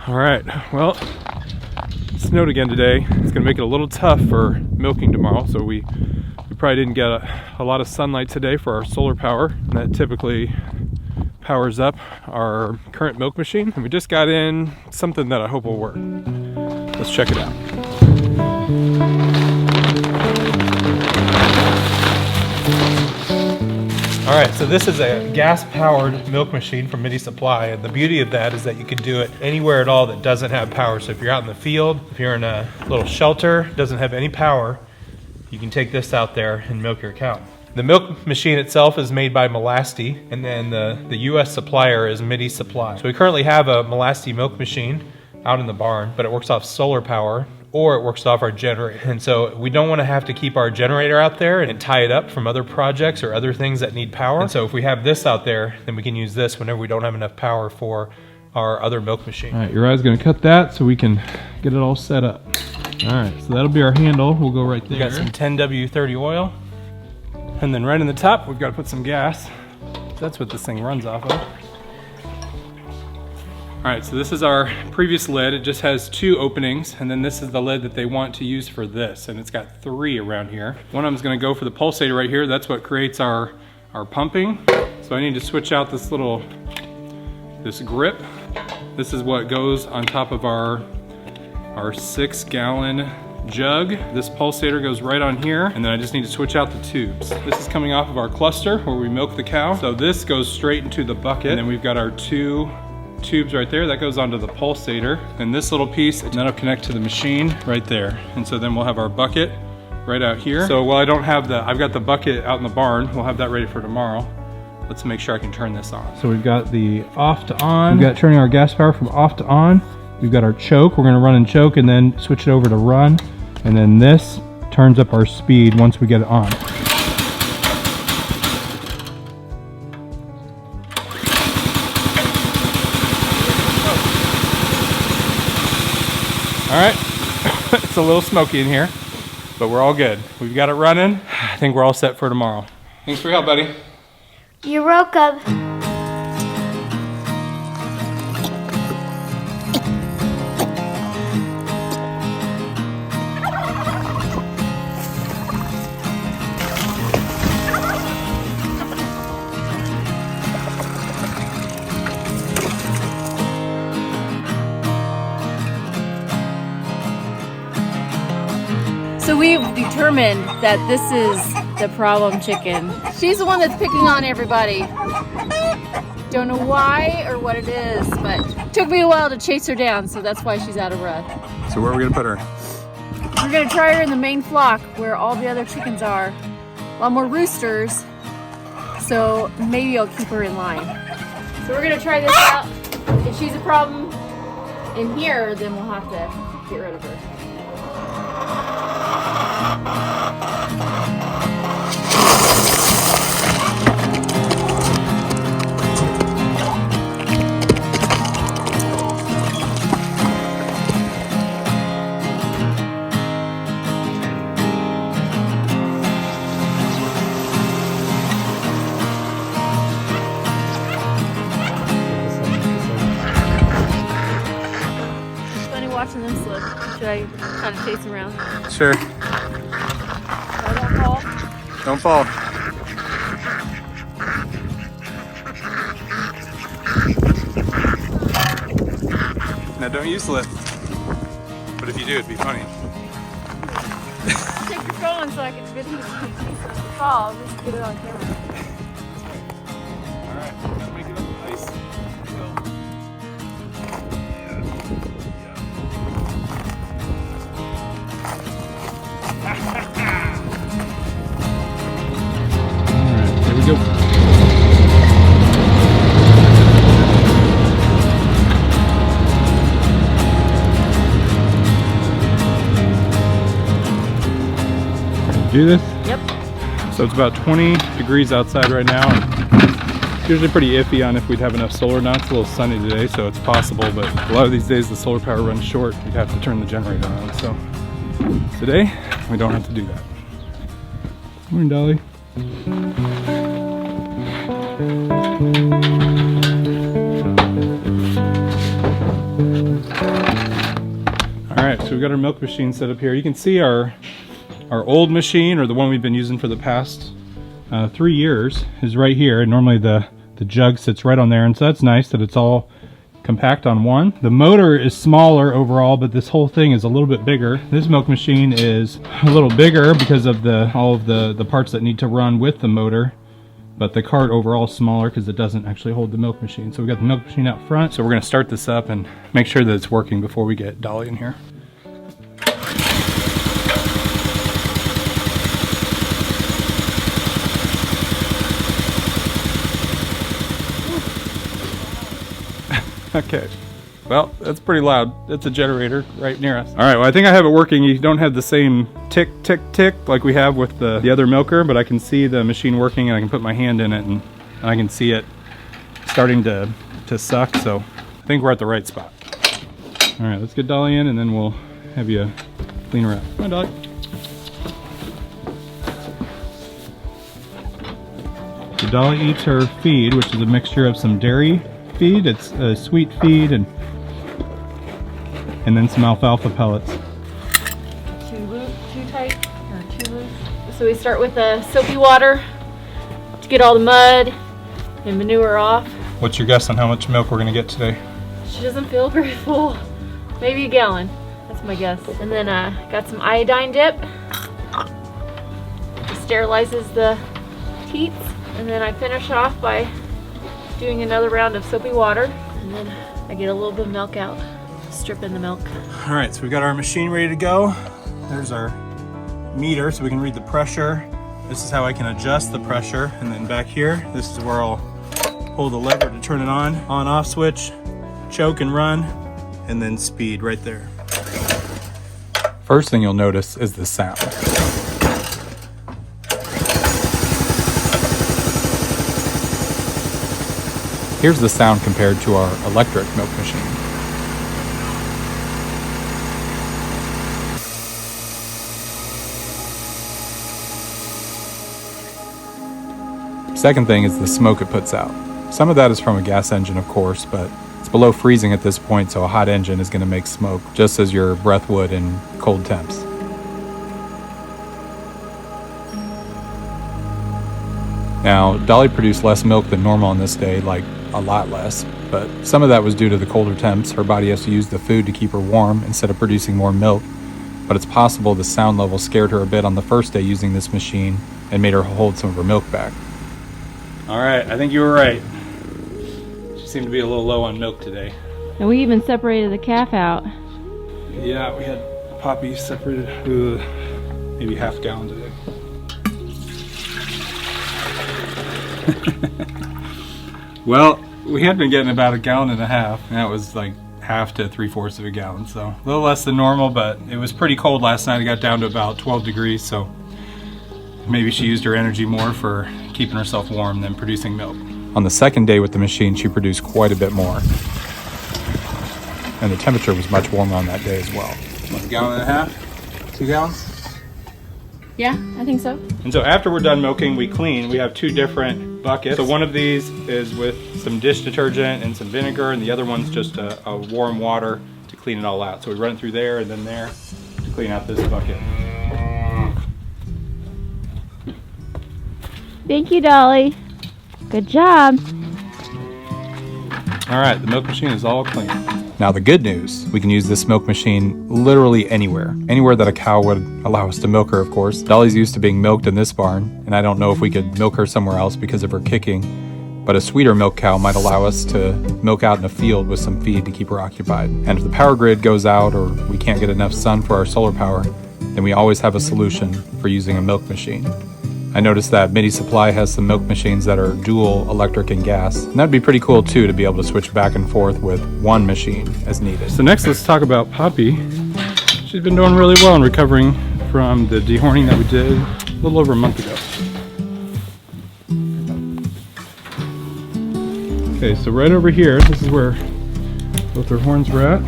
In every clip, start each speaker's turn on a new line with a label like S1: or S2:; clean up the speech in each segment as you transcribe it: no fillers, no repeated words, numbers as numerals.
S1: All right, well, it snowed again today. It's gonna make it a little tough for milking tomorrow, so we probably didn't get a lot of sunlight today for our solar power, and that typically powers up our current milk machine. And we just got in something that I hope will work. Let's check it out. All right, so this is a gas-powered milk machine from Mini Supply, and the beauty of that is that you can do it anywhere at all that doesn't have power. So if you're out in the field, if you're in a little shelter, doesn't have any power, you can take this out there and milk your cow. The milk machine itself is made by Melasti, and then the US supplier is Mini Supply. So we currently have a Melasti milk machine out in the barn, but it works off solar power, or it works off our generator. And so we don't want to have to keep our generator out there and tie it up from other projects or other things that need power. And so if we have this out there, then we can use this whenever we don't have enough power for our other milk machine. All right, Uriah's gonna cut that so we can get it all set up. All right, so that'll be our handle. We'll go right there. We got some 10W30 oil. And then right in the top, we've got to put some gas. That's what this thing runs off of. All right, so this is our previous lid. It just has 2 openings, and then this is the lid that they want to use for this, and it's got 3 around here. One of them is gonna go for the pulsator right here. That's what creates our pumping. So I need to switch out this grip. This is what goes on top of our 6-gallon jug. This pulsator goes right on here, and then I just need to switch out the tubes. This is coming off of our cluster where we milk the cow. So this goes straight into the bucket, and then we've got our 2 tubes right there that goes onto the pulsator, and this little piece that'll connect to the machine right there. And so then we'll have our bucket right out here. So while I don't have I've got the bucket out in the barn, we'll have that ready for tomorrow. Let's make sure I can turn this on. So we've got the off to on. We've got turning our gas power from off to on. We've got our choke. We're gonna run and choke and then switch it over to run. And then this turns up our speed once we get it on. All right, it's a little smoky in here, but we're all good. We've got it running. I think we're all set for tomorrow. Thanks for your help, buddy.
S2: You're welcome.
S3: So we've determined that this is the problem chicken. She's the one that's picking on everybody. Don't know why or what it is, but it took me a while to chase her down, so that's why she's out of breath.
S1: So where are we gonna put her?
S3: We're gonna try her in the main flock where all the other chickens are. A lot more roosters, so maybe I'll keep her in line. So we're gonna try this out. If she's a problem in here, then we'll have to get rid of her. Watching them slip. Should I kind of chase them around?
S1: Sure.
S3: Don't fall.
S1: Don't fall. Now don't you slip. But if you do, it'd be funny.
S3: Take your phone so I can video you fall. Just get it on camera.
S1: Alright, gotta make it up nice. Go. Do this?
S3: Yep.
S1: So it's about 20 degrees outside right now. And it's usually pretty iffy on if we'd have enough solar. Now it's a little sunny today, so it's possible, but a lot of these days the solar power runs short. We'd have to turn the generator on. So today, we don't have to do that. Morning, Dolly. All right, so we've got our milk machine set up here. You can see our old machine, or the one we've been using for the past 3 years, is right here. And normally the jug sits right on there, and so that's nice that it's all compact on one. The motor is smaller overall, but this whole thing is a little bit bigger. This milk machine is a little bigger because of all of the parts that need to run with the motor, but the cart overall is smaller because it doesn't actually hold the milk machine. So we got the milk machine out front, so we're going to start this up and make sure that it's working before we get Dolly in here. Okay, well, that's pretty loud. It's a generator right near us. All right, well, I think I have it working. You don't have the same tick, tick, tick like we have with the other milker, but I can see the machine working, and I can put my hand in it, and I can see it starting to suck, so I think we're at the right spot. All right, let's get Dolly in, and then we'll have you clean her up. Come on, Dolly. So Dolly eats her feed, which is a mixture of some dairy feed, it's a sweet feed, and then some alfalfa pellets.
S3: Too tight or too loose. So we start with the soapy water to get all the mud and manure off.
S1: What's your guess on how much milk we're gonna get today?
S3: She doesn't feel very full. Maybe a gallon. That's my guess. And then got some iodine dip. It sterilizes the teats. And then I finish off by doing another round of soapy water, and then I get a little bit of milk out, strip in the milk. All right, so we got our machine ready to go. There's our meter, so we can read the pressure. This is how I can adjust the pressure, and then back here, this is where I'll pull the lever to turn it on off switch, choke and run, and then speed right there.
S1: First thing you'll notice is the sound. Here's the sound compared to our electric milk machine. Second thing is the smoke it puts out. Some of that is from a gas engine, of course, but it's below freezing at this point, so a hot engine is going to make smoke, just as your breath would in cold temps. Now, Dolly produced less milk than normal on this day, like a lot less, but some of that was due to the colder temps. Her body has to use the food to keep her warm instead of producing more milk, but it's possible the sound level scared her a bit on the first day using this machine and made her hold some of her milk back. All right, I think you were right. She seemed to be a little low on milk today.
S3: And we even separated the calf out.
S1: Yeah, we had Poppy separated, maybe half gallon today. Well, we had been getting about 1.5 gallons, and that was like half to 3/4 of a gallon, so a little less than normal, but it was pretty cold last night. It got down to about 12 degrees, so maybe she used her energy more for keeping herself warm than producing milk. On the second day with the machine, she produced quite a bit more, and the temperature was much warmer on that day as well. 1.5 gallons, 2 gallons?
S3: Yeah, I think so.
S1: And so after we're done milking, we clean. We have 2 different buckets. So one of these is with some dish detergent and some vinegar, and the other one's just a warm water to clean it all out. So we run it through there and then there to clean out this bucket.
S2: Thank you, Dolly. Good job.
S1: All right, the milk machine is all clean. Now the good news, we can use this milk machine literally anywhere. Anywhere that a cow would allow us to milk her, of course. Dolly's used to being milked in this barn, and I don't know if we could milk her somewhere else because of her kicking, but a sweeter milk cow might allow us to milk out in a field with some feed to keep her occupied. And if the power grid goes out or we can't get enough sun for our solar power, then we always have a solution for using a milk machine. I noticed that Midi Supply has some milk machines that are dual electric and gas, and that'd be pretty cool too, to be able to switch back and forth with one machine as needed. So next, let's talk about Poppy. She's been doing really well in recovering from the dehorning that we did a little over a month ago. Okay, so right over here, this is where both her horns were at.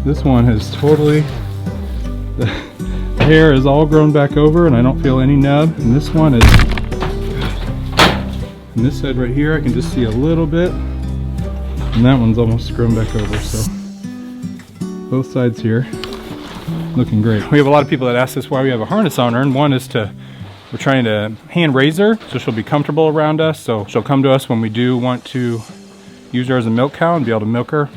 S1: This one has totally, the hair is all grown back over and I don't feel any nub. And this one is, and this side right here, I can just see a little bit. And that one's almost grown back over, so both sides here. Looking great. We have a lot of people that ask us why we have a harness on her, and one is we're trying to hand raise her so she'll be comfortable around us. So she'll come to us when we do want to use her as a milk cow and be able to milk her.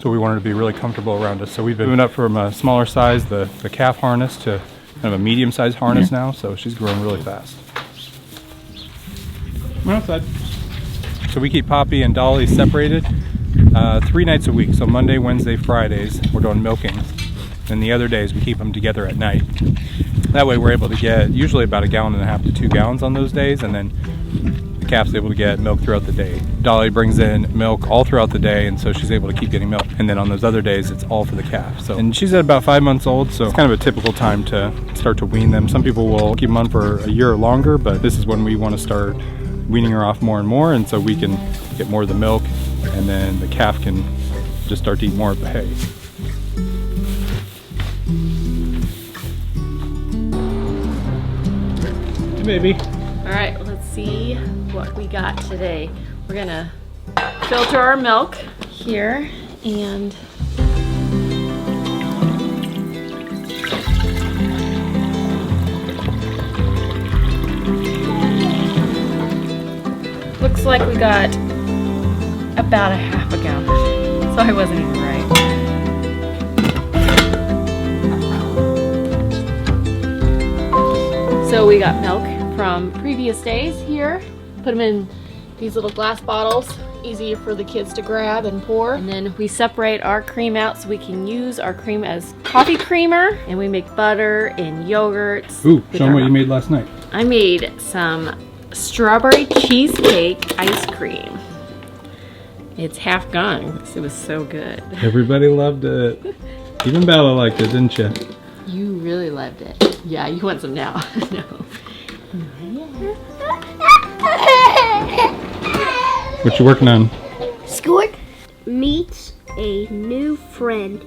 S1: So we want her to be really comfortable around us. So we've been moving up from a smaller size, the calf harness, to kind of a medium-sized harness now. So she's growing really fast. Come on outside. So we keep Poppy and Dolly separated 3 nights a week. So Monday, Wednesday, Fridays, we're doing milking. And the other days we keep them together at night. That way we're able to get usually about 1.5 gallons to 2 gallons on those days, and then the calf's able to get milk throughout the day. Dolly brings in milk all throughout the day, and so she's able to keep getting milk. And then on those other days, it's all for the calf. So, and she's at about 5 months old, so it's kind of a typical time to start to wean them. Some people will keep them on for a year or longer, but this is when we want to start weaning her off more and more, and so we can get more of the milk, and then the calf can just start to eat more of the hay. Hey, baby.
S3: All right, let's see what we got today. We're gonna filter our milk here and looks like we got about 1/2 gallon. So I wasn't even right. So we got milk from previous days here. Put them in these little glass bottles, easier for the kids to grab and pour. And then we separate our cream out so we can use our cream as coffee creamer. And we make butter and yogurts.
S1: Ooh, show them what you made last night.
S3: I made some strawberry cheesecake ice cream. It's half gone. It was so good.
S1: Everybody loved it. Even Bella liked it, didn't you?
S3: You really loved it. Yeah, you want some now. No.
S1: What you working on?
S4: Schoolwork meets a new friend.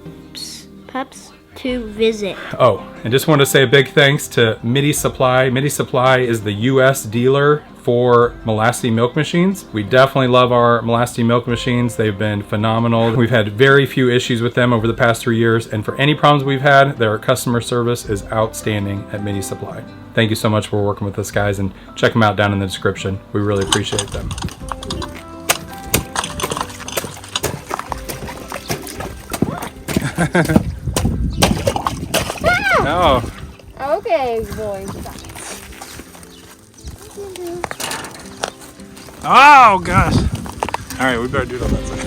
S4: Pups to visit.
S1: Oh, and just want to say a big thanks to Midi Supply. Midi Supply is the U.S. dealer for Molasti milk machines. We definitely love our Molasti milk machines. They've been phenomenal. We've had very few issues with them over the past 3 years, and for any problems we've had, their customer service is outstanding at Midi Supply. Thank you so much for working with us, guys, and check them out down in the description. We really appreciate them. No.
S3: Okay, boy.
S1: Oh, gosh. All right, we better do it on that side.